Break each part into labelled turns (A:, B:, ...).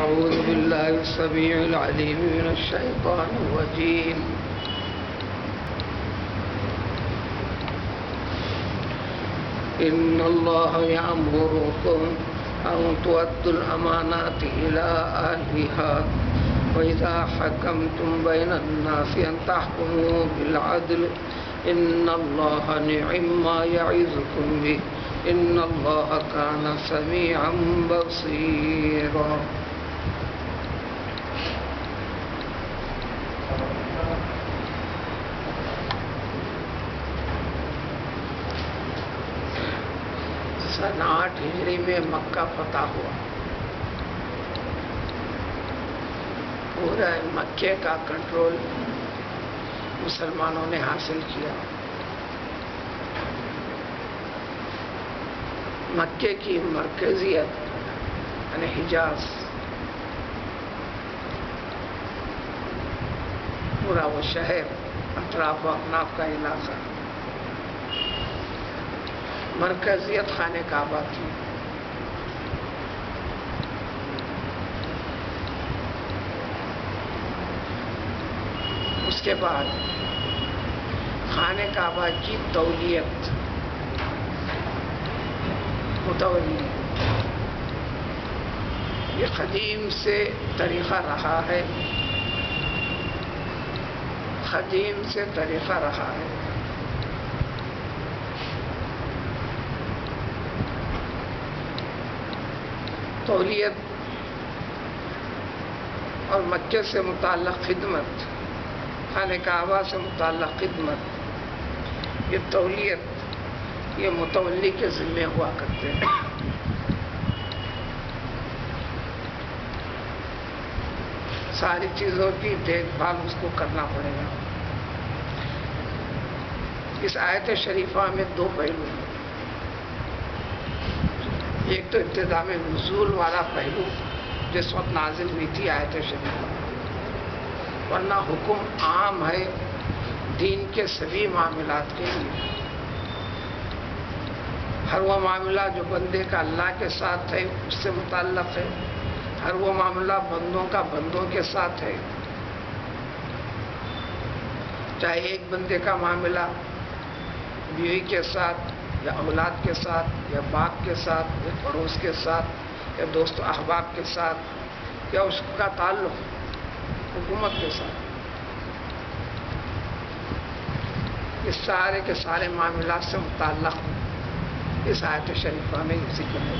A: أعوذ بالله السميع العليم من الشيطان الرجيم إن الله يأمركم أن تؤدوا الأمانات إلى أهلها وإذا حكمتم بين الناس أن تحكموا بالعدل إن الله نعم ما يعظكم به إن الله كان سميعا بصيرا. سن 8 ہجری میں مکہ فتح ہوا. پورا مکے کا کنٹرول مسلمانوں نے حاصل کیا. مکے کی مرکزیت یعنی حجاز، پورا وہ شہر، اطراف و اکناف کا علاقہ، مرکزیت خانہ کعبہ تھی. اس کے بعد خانہ کعبہ کی تولیت متولی، یہ قدیم سے طریقہ رہا ہے، قدیم سے طریقہ رہا ہے. تولیت اور مکے سے متعلق خدمت، خانہ کعبہ سے متعلق خدمت، یہ تولیت یہ متولی کے ذمہ ہوا کرتے ہیں. ساری چیزوں کی دیکھ بھال اس کو کرنا پڑے گا. اس آیت شریفہ میں 2 پہلو ہیں. ایک تو ابتدا میں نزول والا پہلو جس وقت نازل ہوئی تھی آیت شریفہ، ورنہ حکم عام ہے دین کے سبھی معاملات کے لیے. ہر وہ معاملہ جو بندے کا اللہ کے ساتھ ہے اس سے متعلق ہے، ہر وہ معاملہ بندوں کا بندوں کے ساتھ ہے. چاہے ایک بندے کا معاملہ بیوی کے ساتھ یا اولاد کے ساتھ یا باپ کے ساتھ یا پڑوس کے ساتھ یا دوست و احباب کے ساتھ یا اس کا تعلق حکومت کے ساتھ، یہ سارے کے سارے معاملات سے متعلق اس آیت شریفہ میں ذکر ہے.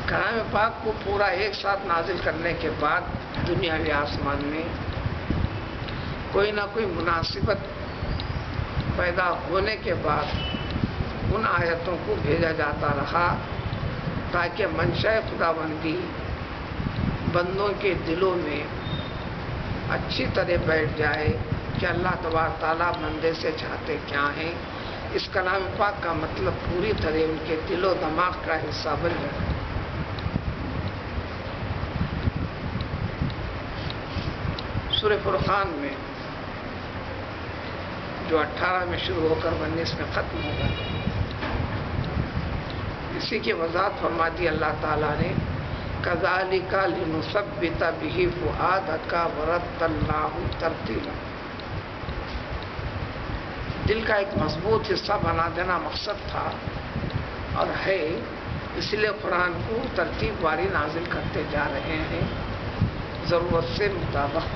A: کلام پاک کو پورا ایک ساتھ نازل کرنے کے بعد دنیاوی آسمان میں کوئی نہ کوئی مناسبت پیدا ہونے کے بعد ان آیتوں کو بھیجا جاتا رہا تاکہ منشاء خداوندی بندوں کے دلوں میں اچھی طرح بیٹھ جائے کہ اللہ تبارک تعالیٰ بندے سے چاہتے کیا ہیں. اس کلام پاک کا مطلب پوری طرح ان کے دل و دماغ کا حصہ بن جائے. سورہ فرقان میں جو 18 میں شروع ہو کر 19 میں ختم ہوگا، اسی کی وضاحت فرما دی اللہ تعالیٰ نے، کذالک لنثبت بہ فؤادک ورتلناہ ترتیلا. دل کا ایک مضبوط حصہ بنا دینا مقصد تھا اور ہے، اس لیے قرآن کو ترتیب واری نازل کرتے جا رہے ہیں ضرورت سے مطابق.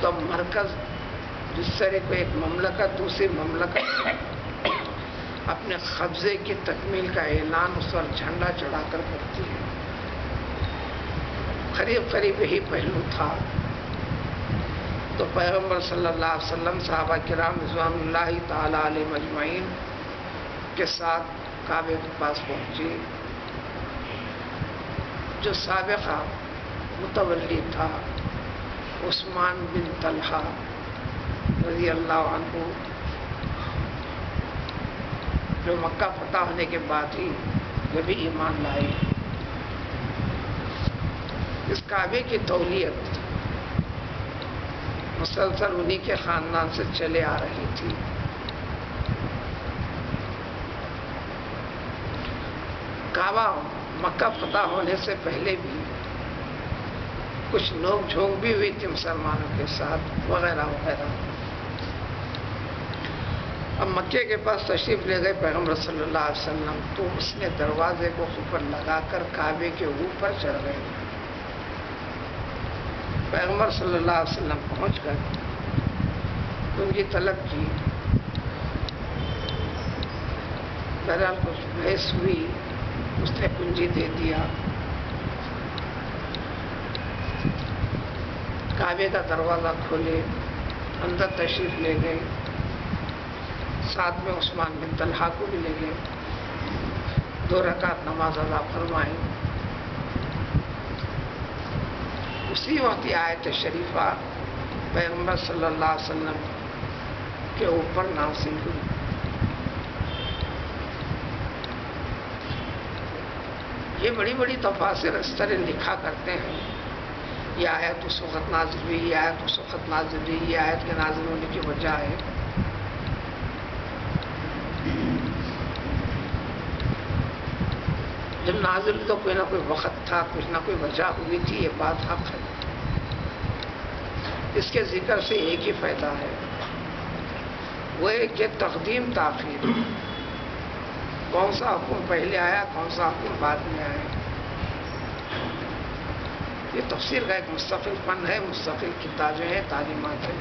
A: تو مرکز جس طرح کو ایک مملکت دوسری مملکت اپنے قبضے کی تکمیل کا اعلان اس پر جھنڈا چڑھا کر کرتی ہے، قریب قریب یہی پہلو تھا. تو پیغمبر صلی اللہ علیہ وسلم صحابہ کرام رضوان اللہ تعالی علیہ مجمعین کے ساتھ کعبے کے پاس پہنچے. جو سابقہ متولی تھا عثمان بن طلحہ رضی اللہ عنہ، جو مکہ فتح ہونے کے بعد ہی وہ بھی ایمان لائے. اس کعبے کی تولیت مسلسل انہی کے خاندان سے چلے آ رہی تھی. کعبہ مکہ فتح ہونے سے پہلے بھی کچھ نوک جھونک بھی ہوئی تھی مسلمانوں کے ساتھ وغیرہ وغیرہ. اب مکے کے پاس تشریف لے گئے پیغمبر صلی اللہ علیہ وسلم تو اس نے دروازے کو اوپر لگا کر کعبے کے اوپر چڑھ گئے. پیغمبر صلی اللہ علیہ وسلم پہنچ کر کنجی طلب کی. بہرحال کچھ بحث ہوئی, اس نے کنجی دے دیا. کعبے کا دروازہ کھولے, اندر تشریف لے گئے, ساتھ میں عثمان بن طلحہ کو بھی لے گئے. 2 رکعت نماز ادا فرمائی. اسی وقت یہ آیت شریفہ پیغمبر صلی اللہ علیہ وسلم کے اوپر نازل ہوئی. یہ بڑی بڑی تفاسیر اس طرح لکھا کرتے ہیں, یہ آیت اس وقت نازل ہوئی, یہ آیت اس وقت نازل ہوئی, یہ آیت کے نازل ہونے کی وجہ ہے. جب نازل تو کوئی نہ کوئی وقت تھا, کچھ نہ کوئی وجہ ہوئی تھی, یہ بات حق ہے. اس کے ذکر سے ایک ہی فائدہ ہے, وہ ہے کہ تقدیم تاخیر, کون سا حکم پہلے آیا, کون سا حکم بعد میں آیا. یہ تفسیر کا ایک مستقل فن ہے, مستقل کتابیں ہیں, تعلیمات ہیں.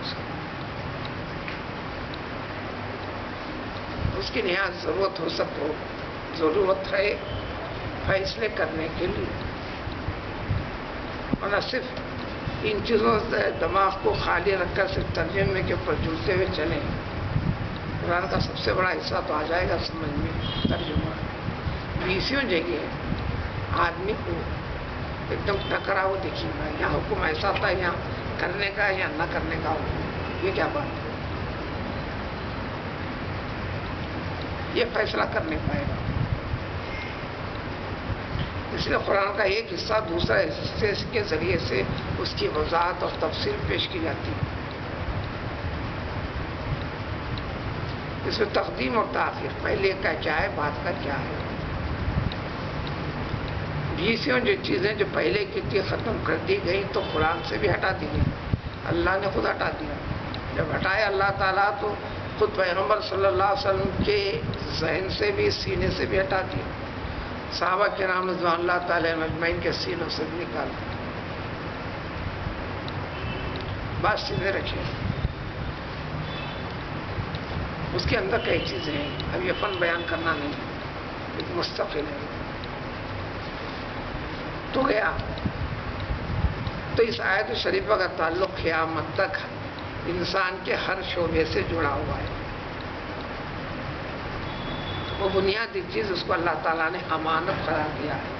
A: اس کی نہایت ضرورت ہو سکو ضرورت ہے فیصلے کرنے کے لیے, اور نہ صرف ان چیزوں سے دماغ کو خالی رکھ کر صرف ترجمے کے اوپر جڑتے ہوئے چلیں. قرآن کا سب سے بڑا حصہ تو آ جائے گا سمجھ میں, ترجمہ. 20 جگہ آدمی کو ایک دم ٹکرا ہوا دیکھیے گا, یہاں حکم ایسا تھا, یہاں کرنے کا یا نہ کرنے کا حکم. یہ کیا بات ہے, یہ فیصلہ کرنے پائے گا. اس لیے قرآن کا ایک حصہ دوسرے حصے کے ذریعے سے اس کی وضاحت اور تفصیل پیش کی جاتی ہے. اس میں تقدیم اور تاخیر, پہلے کا کیا ہے, بعد کا کیا ہے. 20 جو چیزیں جو پہلے کی تھی ختم کر دی گئی تو قرآن سے بھی ہٹا دی گئی, اللہ نے خود ہٹا دیا. جب ہٹایا اللہ تعالیٰ تو خود پیغمبر صلی اللہ علیہ وسلم کے ذہن سے بھی, سینے سے بھی ہٹا دیا. صحابہ کرام رضوان اللہ تعالی مجمعین کے سینوں سے بھی نکال. بات سیدھے رکھیں, اس کے اندر کئی چیزیں ہیں, اب یہ فن بیان کرنا نہیں, ایک مستقل ہے. تو گیا تو اس آیت شریفہ کا تعلق قیامت تک انسان کے ہر شعبے سے جڑا ہوا ہے. وہ بنیادی چیز اس کو اللہ تعالیٰ نے امانت قرار دیا ہے.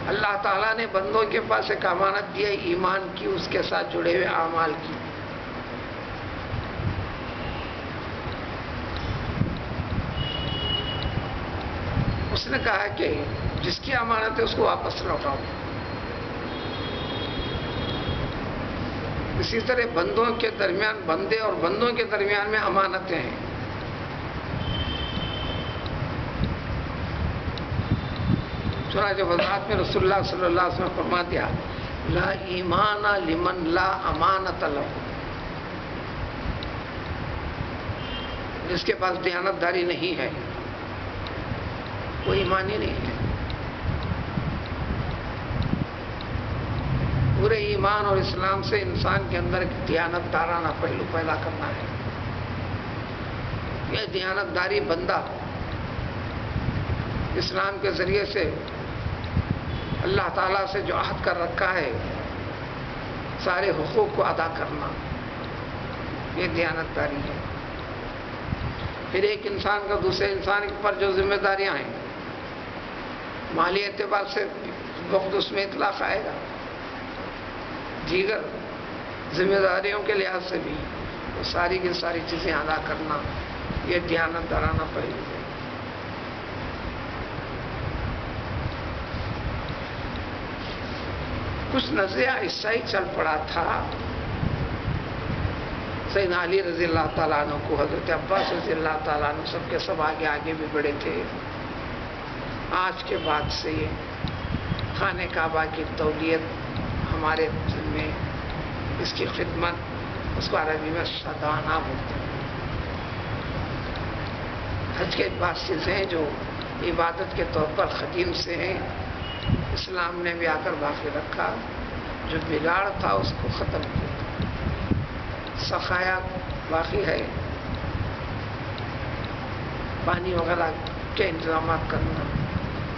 A: اللہ تعالیٰ نے بندوں کے پاس ایک امانت دی ہے, ایمان کی, اس کے ساتھ جڑے ہوئے اعمال کی. اس نے کہا کہ جس کی امانت ہے اس کو واپس لوٹاؤ. اسی طرح بندوں کے درمیان, بندے اور بندوں کے درمیان میں امانتیں ہیں. چنانچہ وضاحت میں رسول اللہ صلی اللہ علیہ وسلم فرما دیا, لا ایمان لمن لا امانت لہ, جس کے پاس دیانت داری نہیں ہے وہ ایمان ہی نہیں ہے. پورے ایمان اور اسلام سے انسان کے اندر ایک دیانت دارانہ پہلو پیدا کرنا ہے. یہ دیانت داری بندہ اسلام کے ذریعے سے اللہ تعالیٰ سے جو عہد کر رکھا ہے سارے حقوق کو ادا کرنا, یہ دیانت داری ہے. پھر ایک انسان کا دوسرے انسان پر جو ذمہ داریاں ہیں, مالی اعتبار سے وقت اس میں اطلاق آئے گا, دیگر ذمہ داریوں کے لحاظ سے بھی وہ ساری کی ساری چیزیں ادا کرنا, یہ دیانت دارانہ پہلو ہے. کچھ نظریہ ایسا ہی چل پڑا تھا سیدنا علی رضی اللہ تعالیٰ عنہ کو، حضرت عباس رضی اللہ تعالیٰ عنہ، سب کے سب آگے آگے بھی بڑے تھے. آج کے بعد سے یہ خانہ کعبہ کی تولیت ہمارے میں، اس کی خدمت، اس کو عربی میں صدانہ بولتے ہیں. حج کے بعض چیزیں جو عبادت کے طور پر قدیم سے ہیں، اسلام نے بھی آ کر باقی رکھا. جو بگاڑ تھا اس کو ختم کیا. سخایا باقی ہے، پانی وغیرہ کے انتظامات کرنا.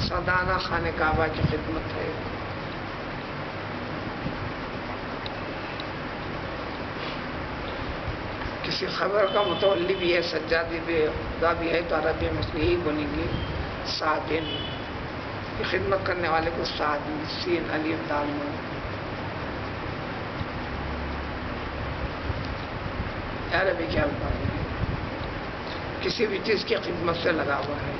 A: صدانہ خانہ کعبہ کی خدمت ہے. کسی خبر کا متولی بھی ہے، سجادی بھی ہے، خدا بھی ہے، تو عربی میں اس کو یہی بولیں گے سادن. یہ خدمت کرنے والے کو سادن، سین الف دال میں. عربی کیا الفاظ ہے؟ کسی بھی چیز کی خدمت سے لگا ہوا ہے،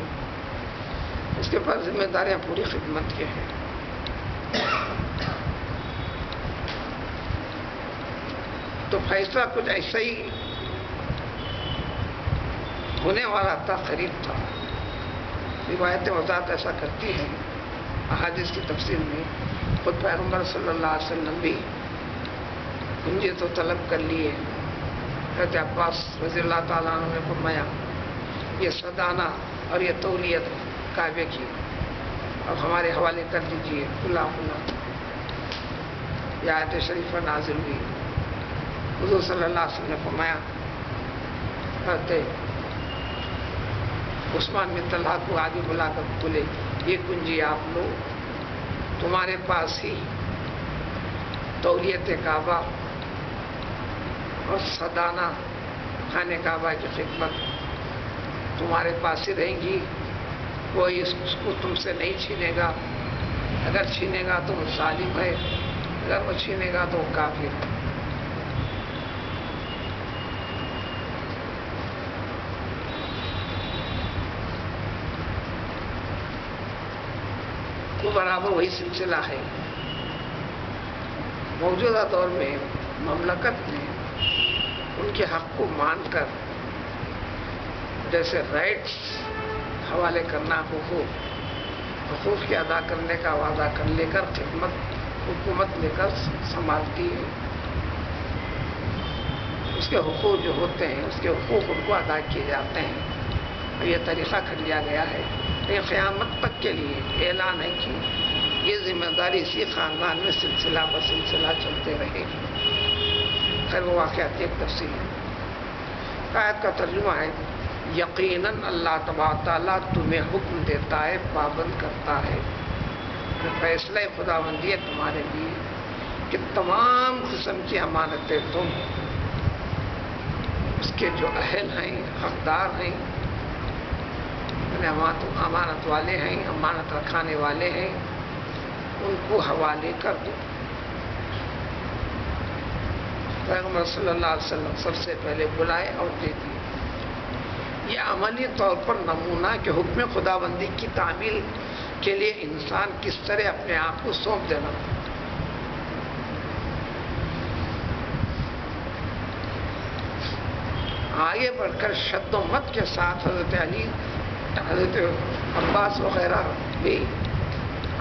A: اس کے پاس ذمہ داریاں پوری خدمت کے ہیں. تو فیصلہ کچھ ایسا ہی ہونے والا تھا، قریب تھا. روایتیں وضاحت ایسا کرتی ہیں. احادیث کی تفسیر میں خود پیغمبر صلی اللہ علیہ وسلم بھی کنجی تو طلب کر لیے. حضرت عباس رضی اللہ تعالیٰ عنہ نے فرمایا یہ صدانہ اور یہ تولیت کعبے کی اب ہمارے حوالے کر دیجیے. کھلا کھلا یہ آیت شریفہ نازل ہوئی. حضور صلی اللہ علیہ وسلم نے فرمایا، حضرت عثمان بن طلحہ کو آگے بلا کر بولے یہ کنجی آپ لو، تمہارے پاس ہی تولیت کعبہ اور صدانہ خانہ کعبہ کی خدمت تمہارے پاس ہی رہیں گی. کوئی اس کو تم سے نہیں چھینے گا. اگر چھینے گا تو وہ ظالم ہے، اگر وہ چھینے گا تو وہ کافر ہے. وہ برابر وہی سلسلہ ہے. موجودہ دور میں مملکت نے ان کے حق کو مان کر، جیسے رائٹس حوالے کرنا، حقوق کے ادا کرنے کا وعدہ کر لے کر حکومت لے کر سنبھالتی ہے. اس کے حقوق جو ہوتے ہیں، اس کے حقوق ان کو ادا کیے جاتے ہیں. اور یہ طریقہ کر لیا گیا ہے. یہ قیامت تک کے لیے اعلان ہے کہ یہ ذمہ داری اسی خاندان میں سلسلہ بسلسلہ چلتے رہے گی. خیر وہ واقعات ایک تفصیل ہے. آیت کا ترجمہ ہے یقیناً اللہ تبارک تعالیٰ تمہیں حکم دیتا ہے، پابند کرتا ہے. فیصلہ خداوندی ہے تمہارے لیے کہ تمام قسم کی امانتیں تم اس کے جو اہل ہیں، حقدار ہیں، امانت والے ہیں، امانت رکھانے والے ہیں، ان کو حوالے کر دو. پیغمبر صلی اللہ علیہ وسلم سب سے پہلے بلائے اور دے دیے. یہ عملی طور پر نمونہ کہ حکم خداوندی کی تعمیل کے لیے انسان کس طرح اپنے آپ کو سونپ دینا. آگے بڑھ کر شد و مت کے ساتھ حضرت علی، حضرت عباس وغیرہ بھی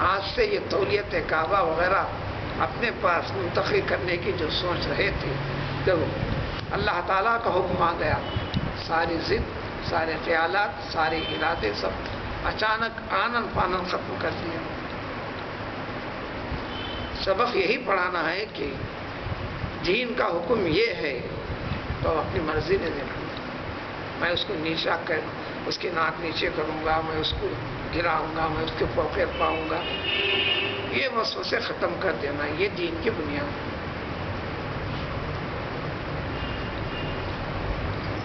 A: آج سے یہ تولیت کعبہ وغیرہ اپنے پاس منتقل کرنے کی جو سوچ رہے تھے، جب اللہ تعالیٰ کا حکم آ گیا، ساری ضد، سارے خیالات، سارے ارادے سب اچانک آنن پانن ختم کر دیا. سبق یہی پڑھانا ہے کہ دین کا حکم یہ ہے تو اپنی مرضی نے دینا. میں اس کو نیچا کر، اس کی ناک نیچے کروں گا، میں اس کو گراؤں گا، میں اس کے فوقیت پاؤں گا. یہ وسوسے ختم کر دینا، یہ دین کی بنیاد ہے.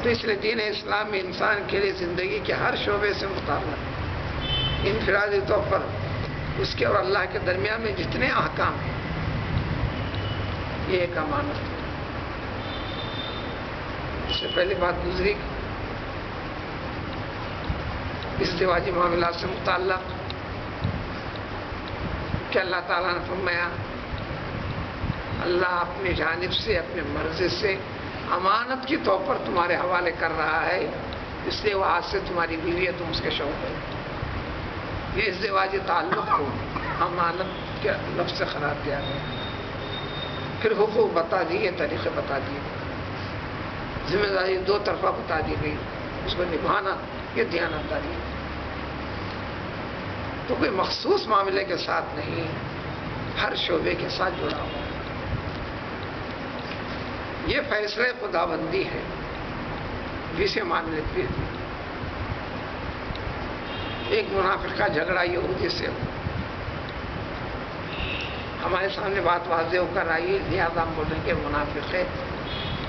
A: تو اس لیے دین اسلام میں انسان کے لیے زندگی کے ہر شعبے سے متعلق انفرادی طور پر اس کے اور اللہ کے درمیان میں جتنے احکام ہیں، یہ ایک امانت ہے. اس سے پہلی بات گزری ازدواجی معاملات سے متعلق کہ اللہ تعالیٰ نے فرمایا اللہ اپنی جانب سے اپنے مرضی سے امانت کے طور پر تمہارے حوالے کر رہا ہے، اس لیے وہ آج سے تمہاری بیوی ہے، تم اس کے شوہر ہو۔ یہ ازدواجی تعلق کو امانت کے لفظ سے قرار دیا گیا۔ پھر حقوق بتا دیے، طریقے بتا دیے، ذمہ داری دو طرفہ بتا دی گئی، اس کو نبھانا یہ دیانتداری ہے۔ تو کوئی مخصوص معاملے کے ساتھ نہیں، ہر شعبے کے ساتھ جڑا ہوا ہے۔ یہ فیصلہ خداوندی ہے جسے مان لیتے ہیں۔ ایک منافق کا جھگڑا یہودی سے ہو، ہمارے سامنے بات واضح ہو کر آئی، لہٰذا ہم بولیں کہ منافق ہے،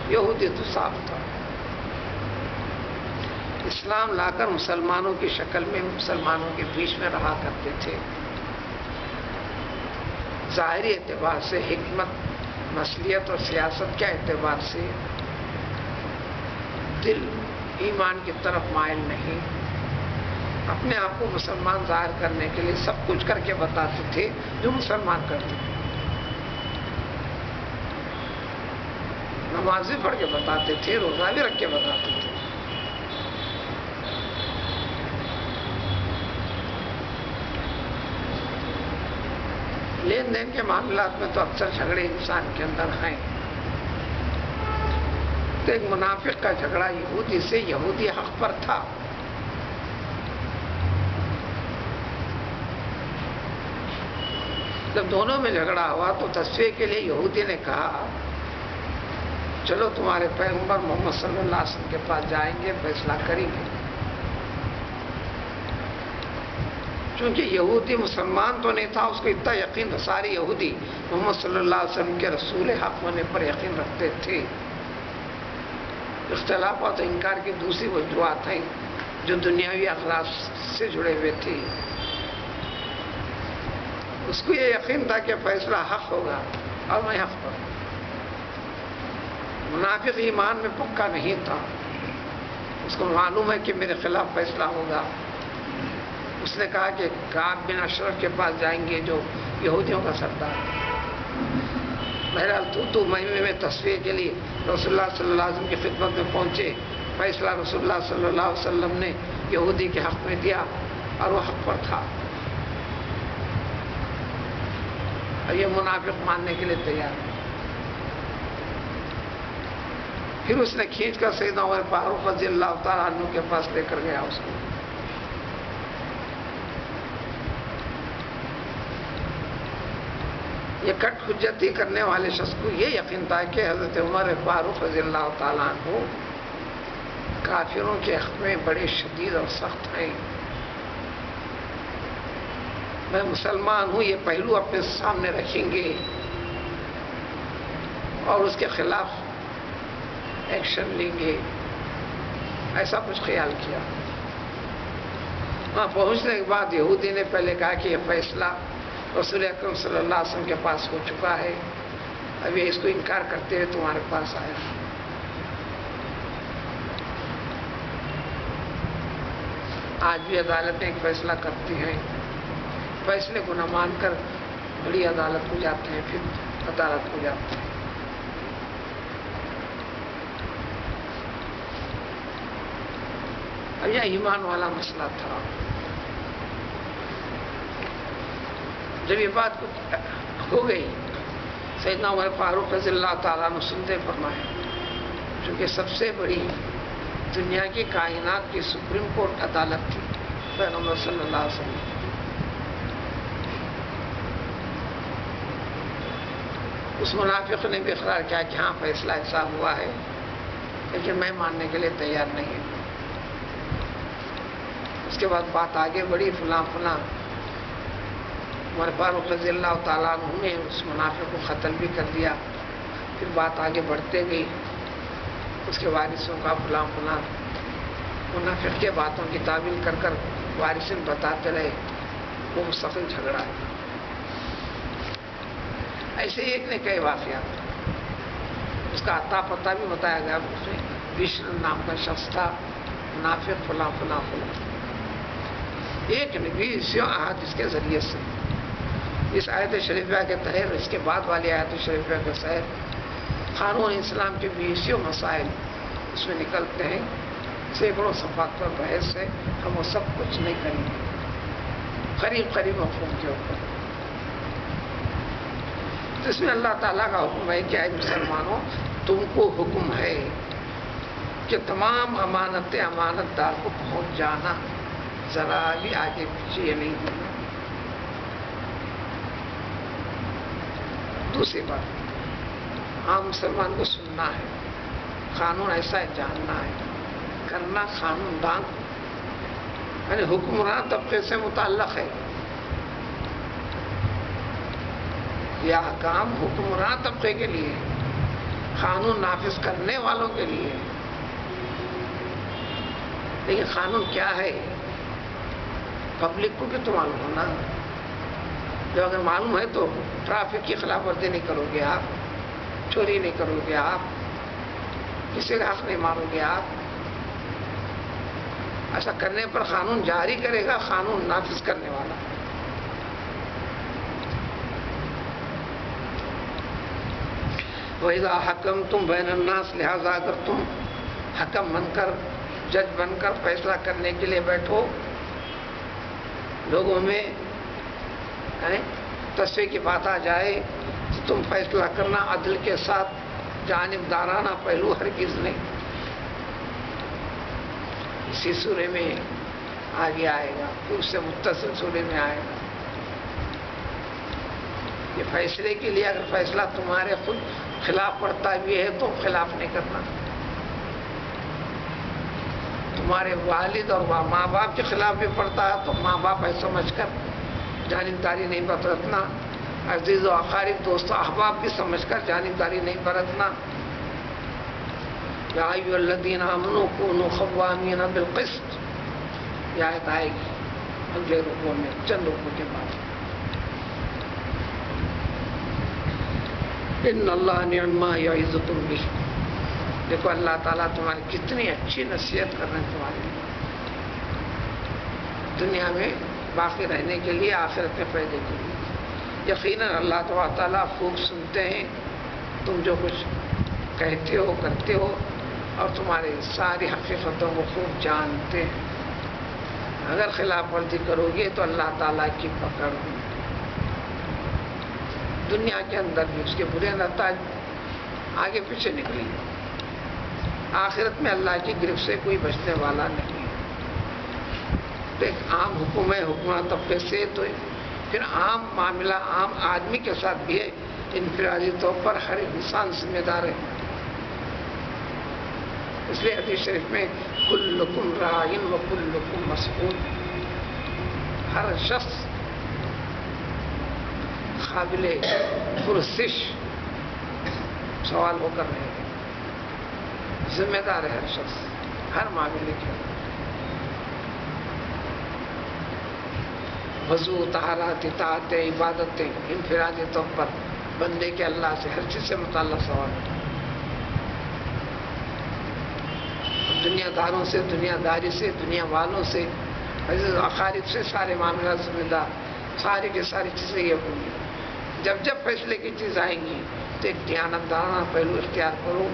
A: یہودی تو صاف تھا۔ اسلام لا کر مسلمانوں کی شکل میں مسلمانوں کے بیچ میں رہا کرتے تھے۔ ظاہری اعتبار سے، حکمت، مصلحت اور سیاست کے اعتبار سے دل ایمان کی طرف مائل نہیں، اپنے آپ کو مسلمان ظاہر کرنے کے لیے سب کچھ کر کے بتاتے تھے جو مسلمان کرتے تھے۔ نماز بھی پڑھ کے بتاتے تھے، روزہ بھی رکھ کے بتاتے تھے۔ لین دین کے معاملات میں تو اکثر جھگڑے انسان کے اندر ہیں۔ تو ایک منافق کا جھگڑا یہودی سے، یہودی حق پر تھا، جب دونوں میں جھگڑا ہوا تو تصفیے کے لیے یہودی نے کہا چلو تمہارے پیغمبر محمد صلی اللہ علیہ وسلم کے پاس جائیں گے، فیصلہ کریں گے۔ چونکہ یہودی مسلمان تو نہیں تھا، اس کو اتنا یقین تھا، سارے یہودی محمد صلی اللہ علیہ وسلم کے رسول حق ہونے پر یقین رکھتے تھے۔ اختلافات و انکار کی دوسری وجوہات ہیں جو دنیاوی اغراض سے جڑے ہوئے تھے۔ اس کو یہ یقین تھا کہ فیصلہ حق ہوگا اور میں حق پر۔ منافق ایمان میں پکا نہیں تھا، اس کو معلوم ہے کہ میرے خلاف فیصلہ ہوگا۔ اس نے کہا کہ کعب بن اشرف کے پاس جائیں گے جو یہودیوں کا سردار ہے۔ بہرحال تو مہینے میں تصفیے کے لیے رسول اللہ صلی اللہ علیہ وسلم کی خدمت میں پہنچے۔ فیصلہ رسول اللہ صلی اللہ علیہ وسلم نے یہودی کے حق میں دیا اور وہ حق پر تھا، اور یہ منافق ماننے کے لیے تیار ہے۔ پھر اس نے کھینچ کر سیدنا عمر فاروق رضی اللہ تعالیٰ عنہ کے پاس لے کر گیا اس کو۔ یہ کٹ حجتی کرنے والے شخص کو یہ یقین تھا کہ حضرت عمر فاروق رضی اللہ تعالیٰ عنہ کافروں کے حق میں بڑے شدید اور سخت ہیں۔ میں مسلمان ہوں یہ پہلو اپنے سامنے رکھیں گے اور اس کے خلاف ایکشن لیں گے، ایسا کچھ خیال کیا۔ وہاں پہنچنے کے بعد یہودی نے پہلے کہا کہ یہ فیصلہ رسول اکرم صلی اللہ علیہ وسلم کے پاس ہو چکا ہے، اب یہ اس کو انکار کرتے ہوئے تمہارے پاس آیا۔ آج بھی عدالتیں ایک فیصلہ کرتی ہیں، فیصلے کو نہ مان کر بڑی عدالت کو جاتے ہیں، پھر عدالت کو جاتے ہیں۔ اب یہ ایمان والا مسئلہ تھا۔ جب یہ بات ہو گئی، سیدنا عمر فاروق رضی اللہ تعالیٰ عنہ سنتے فرمائے، چونکہ سب سے بڑی دنیا کی کائنات کی سپریم کورٹ عدالت تھی پیغمبر صلی اللہ علیہ وسلم۔ اس منافق نے بھی اقرار کیا کہ ہاں فیصلہ ایسا ہوا ہے، لیکن میں ماننے کے لیے تیار نہیں ہوں۔ اس کے بعد بات آگے بڑھی، فلاں فلاں عمر فاروق رضی اللہ تعالیٰ عنہ نے اس منافق کو قتل بھی کر دیا۔ پھر بات آگے بڑھتے گئی، اس کے وارثوں کا فلاں فلاں منافق کے باتوں کی تعویل کر کر وارثین بتاتے رہے، وہ مستقل جھگڑا ہے۔ ایسے ایک نے کئی واقعات، اس کا عطا پتہ بھی بتایا گیا، اس میں بشر نام کا شخص تھا، منافق فلاں فلاں فلاں۔ ایک نبی اسی احادیث کے ذریعے سے اس آیت شریفہ کے تحت، اس کے بعد والی آیت شریفہ کے تحت قانون اسلام کے 20 مسائل اس میں نکلتے ہیں، سینکڑوں صفحات پر بحث ہے، ہم وہ سب کچھ نہیں کریں گے، قریب قریب مفہوم کے اوپر، جس میں اللہ تعالیٰ کا حکم ہے کہ اے مسلمانوں تم کو حکم ہے کہ تمام امانتیں امانت دار کو پہنچ جانا، ذرا بھی آگے پیچھے یہ نہیں ہونا۔ دوسری بات، عام مسلمان کو سننا ہے، قانون ایسا ہے جاننا ہے، کرنا قانون دان یعنی حکمران طبقے سے متعلق ہے، یہ احکام حکمران طبقے کے لیے، قانون نافذ کرنے والوں کے لیے۔ لیکن قانون کیا ہے پبلک کو بھی تو معلوم ہونا، جو اگر معلوم ہے تو ٹریفک کی خلاف ورزی نہیں کرو گے آپ، چوری نہیں کرو گے آپ، کسی کا حق نہیں مارو گے آپ۔ ایسا کرنے پر قانون جاری کرے گا قانون نافذ کرنے والا۔ وَإِذَا حَكَمْتُمْ بَيْنَ النَّاسِ، لہذا اگر تم حکم بن کر، جج بن کر فیصلہ کرنے کے لیے بیٹھو لوگوں میں، تصفیے کی بات آ جائے تو تم فیصلہ کرنا عدل کے ساتھ، جانبدارانہ پہلو ہرگز نہیں۔ اسی سورے میں آگے آئے گا، پھر اس سے متصل سورے میں آئے گا۔ یہ فیصلے کے لیے اگر فیصلہ تمہارے خود خلاف پڑتا بھی ہے تو خلاف نہیں کرنا، تمہارے والد اور ماں باپ کے خلاف بھی پڑتا ہے تو ماں باپ ایسا سمجھ کر جانبداری نہیں برتنا، عزیز و اقارب دوست و احباب بھی سمجھ کر جانبداری نہیں برتنا۔ یا ایھا الذین آمنوا کونوا قوامین بالقسط، یہ آیت آئے گی اگلے رکوع میں، چند رکوع کے بعد۔ ان اللہ نعم ما یعظکم بہ، دیکھو اللہ تعالیٰ تمہاری کتنی اچھی نصیحت کر رہے ہیں تمہارے لیے، دنیا میں باقی رہنے کے لیے، آخرت میں فائدے کے لیے۔ یقیناً اللہ تعالیٰ خوب سنتے ہیں تم جو کچھ کہتے ہو کرتے ہو، اور تمہاری ساری حقیقتوں کو خوب جانتے ہیں۔ اگر خلاف ورزی کرو گے تو اللہ تعالیٰ کی پکڑ ہوگی، دنیا کے اندر بھی اس کے برے نتائج آگے پیچھے نکلیں گے، آخرت میں اللہ کی گرفت سے کوئی بچنے والا نہیں ہے۔ تو ایک عام حکم ہے حکمران طبقے سے، تو پھر عام معاملہ عام آدمی کے ساتھ بھی ہے، انفرادی طور پر ہر انسان ذمہ دار ہے۔ اس لیے حدیث شریف میں کلکم راعٍ وکلکم مسئول، ہر شخص قابل پرسش سوال ہو کر رہے ہیں، ذمہ دار ہے ہر شخص ہر معاملے کے۔ وضو، طہارت، اطاعت، عبادتیں، انفرادی طور پر بندے کے اللہ سے ہر چیز سے متعلق سوال ہے۔ دنیا داروں سے، دنیا داری سے، دنیا والوں سے، عزیز اقارب سے، سارے معاملات ذمہ دار، ساری کی ساری چیزیں یہ ہوں گی۔ جب جب فیصلے کی چیز آئیں گی تو ایک دیانتدارانہ پہلو اختیار کرو۔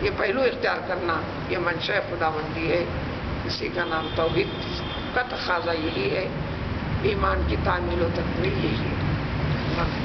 A: یہ پہلو اختیار کرنا یہ منشا خداوندی ہے، اسی کا نام توحید کا تقاضا یہی ہے، ایمان کی تعمیل و تکمیل یہی ہے۔